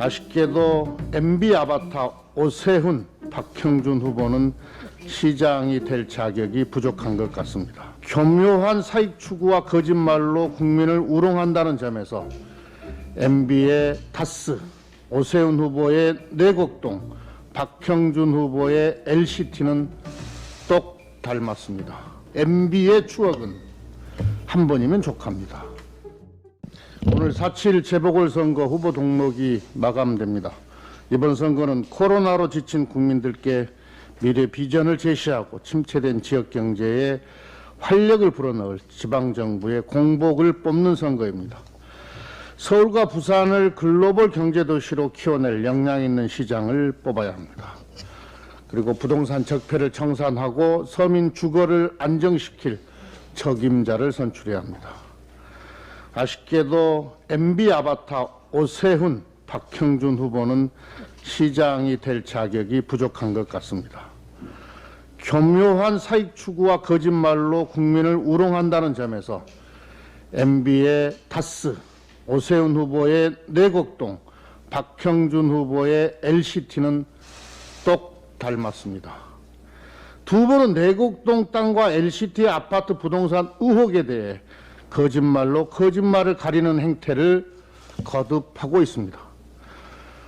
아쉽게도 MB 아바타 오세훈, 박형준 후보는 시장이 될 자격이 부족한 것 같습니다. 교묘한 사익 추구와 거짓말로 국민을 우롱한다는 점에서 MB의 타스, 오세훈 후보의 내곡동, 박형준 후보의 LCT는 똑 닮았습니다. MB의 추억은 한 번이면 족합니다. 오늘 4.7 재보궐선거 후보 등록이 마감됩니다. 이번 선거는 코로나로 지친 국민들께 미래 비전을 제시하고 침체된 지역 경제에 활력을 불어넣을 지방정부의 공복을 뽑는 선거입니다. 서울과 부산을 글로벌 경제도시로 키워낼 역량 있는 시장을 뽑아야 합니다. 그리고 부동산 적폐를 청산하고 서민 주거를 안정시킬 책임자를 선출해야 합니다. 아쉽게도 MB 아바타 오세훈, 박형준 후보는 시장이 될 자격이 부족한 것 같습니다. 교묘한 사익 추구와 거짓말로 국민을 우롱한다는 점에서 MB의 타스, 오세훈 후보의 내곡동, 박형준 후보의 LCT는 똑 닮았습니다. 두 분은 내곡동 땅과 LCT 아파트 부동산 의혹에 대해 거짓말로 거짓말을 가리는 행태를 거듭하고 있습니다.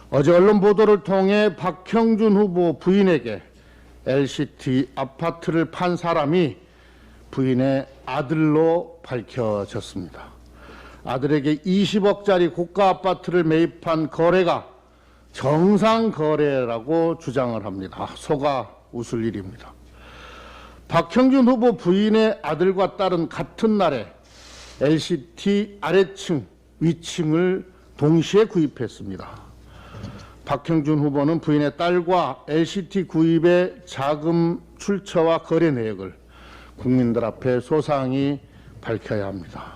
어제 언론 보도를 통해 박형준 후보 부인에게 LCT 아파트를 판 사람이 부인의 아들로 밝혀졌습니다. 아들에게 20억짜리 고가 아파트를 매입한 거래가 정상 거래라고 주장을 합니다. 속아 웃을 일입니다. 박형준 후보 부인의 아들과 딸은 같은 날에 LCT 아래층, 위층을 동시에 구입했습니다. 박형준 후보는 부인의 딸과 LCT 구입의 자금 출처와 거래 내역을 국민들 앞에 소상히 밝혀야 합니다.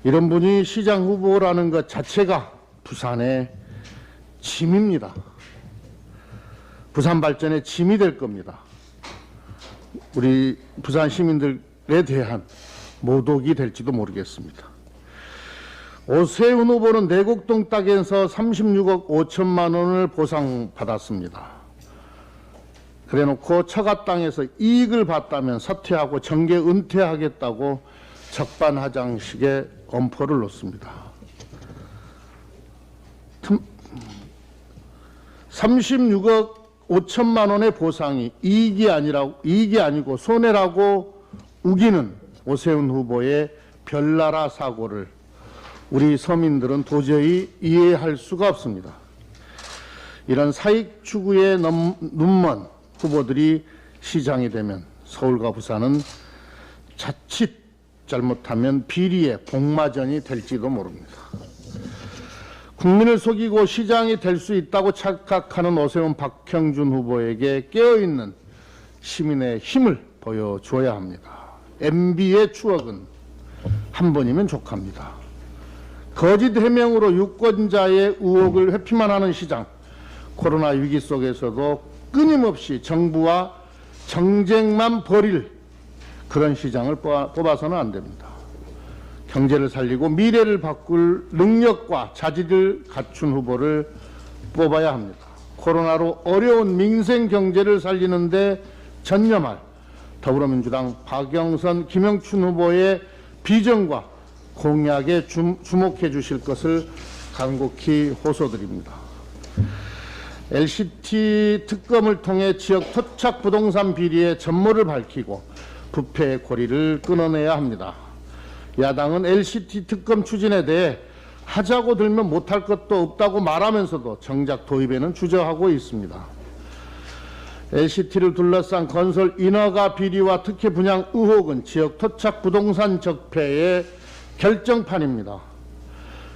이런 분이 시장 후보라는 것 자체가 부산의 짐입니다. 부산 발전의 짐이 될 겁니다. 우리 부산 시민들에 대한 모독이 될지도 모르겠습니다. 오세훈 후보는 내곡동 땅에서 36억 5천만 원을 보상받았습니다. 그래놓고 처가 땅에서 이익을 봤다면 사퇴하고 정계 은퇴하겠다고 적반하장식의 엄포를 놓습니다. 36억 5천만 원의 보상이 이익이 아니고 손해라고 우기는 오세훈 후보의 별나라 사고를 우리 서민들은 도저히 이해할 수가 없습니다. 이런 사익 추구에 눈먼 후보들이 시장이 되면 서울과 부산은 자칫 잘못하면 비리의 복마전이 될지도 모릅니다. 국민을 속이고 시장이 될 수 있다고 착각하는 오세훈, 박형준 후보에게 깨어있는 시민의 힘을 보여줘야 합니다. MB의 추억은 한 번이면 족합니다. 거짓 해명으로 유권자의 의혹을 회피만 하는 시장, 코로나 위기 속에서도 끊임없이 정부와 정쟁만 벌일 그런 시장을 뽑아서는 안 됩니다. 경제를 살리고 미래를 바꿀 능력과 자질을 갖춘 후보를 뽑아야 합니다. 코로나로 어려운 민생 경제를 살리는데 전념할 더불어민주당 박영선, 김영춘 후보의 비전과 공약에 주목해 주실 것을 간곡히 호소드립니다. LCT 특검을 통해 지역 토착 부동산 비리의 전모를 밝히고 부패의 고리를 끊어내야 합니다. 야당은 LCT 특검 추진에 대해 하자고 들면 못할 것도 없다고 말하면서도 정작 도입에는 주저하고 있습니다. LCT를 둘러싼 건설 인허가 비리와 특혜 분양 의혹은 지역 토착 부동산 적폐의 결정판입니다.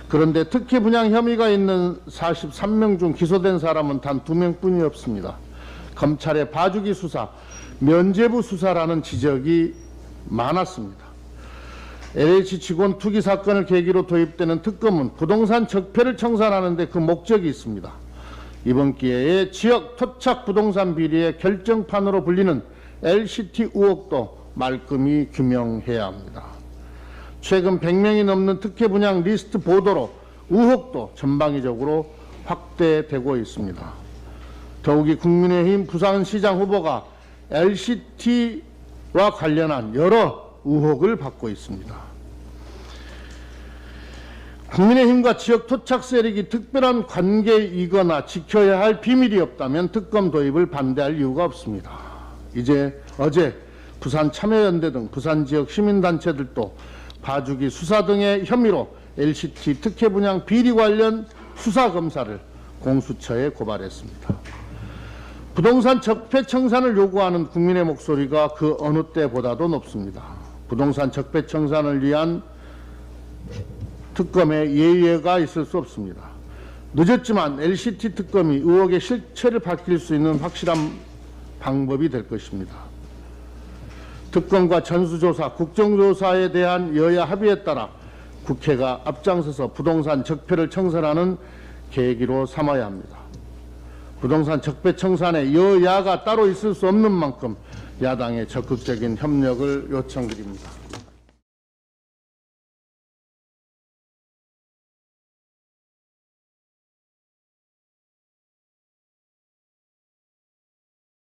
그런데 특혜 분양 혐의가 있는 43명 중 기소된 사람은 단 2명뿐이 없습니다. 검찰의 봐주기 수사, 면죄부 수사라는 지적이 많았습니다. LH 직원 투기 사건을 계기로 도입되는 특검은 부동산 적폐를 청산하는 데 그 목적이 있습니다. 이번 기회에 지역 토착 부동산 비리의 결정판으로 불리는 LCT 의혹도 말끔히 규명해야 합니다. 최근 100명이 넘는 특혜 분양 리스트 보도로 의혹도 전방위적으로 확대되고 있습니다. 더욱이 국민의힘 부산시장 후보가 LCT와 관련한 여러 의혹을 받고 있습니다. 국민의힘과 지역 토착 세력이 특별한 관계이거나 지켜야 할 비밀이 없다면 특검 도입을 반대할 이유가 없습니다. 어제 부산 참여연대 등 부산 지역 시민단체들도 봐주기 수사 등의 혐의로 LCT 특혜 분양 비리 관련 수사 검사를 공수처에 고발했습니다. 부동산 적폐 청산을 요구하는 국민의 목소리가 그 어느 때보다도 높습니다. 부동산 적폐 청산을 위한 특검에 예외가 있을 수 없습니다. 늦었지만 LCT 특검이 의혹의 실체를 밝힐 수 있는 확실한 방법이 될 것입니다. 특검과 전수조사, 국정조사에 대한 여야 합의에 따라 국회가 앞장서서 부동산 적폐를 청산하는 계기로 삼아야 합니다. 부동산 적폐 청산에 여야가 따로 있을 수 없는 만큼 야당의 적극적인 협력을 요청드립니다.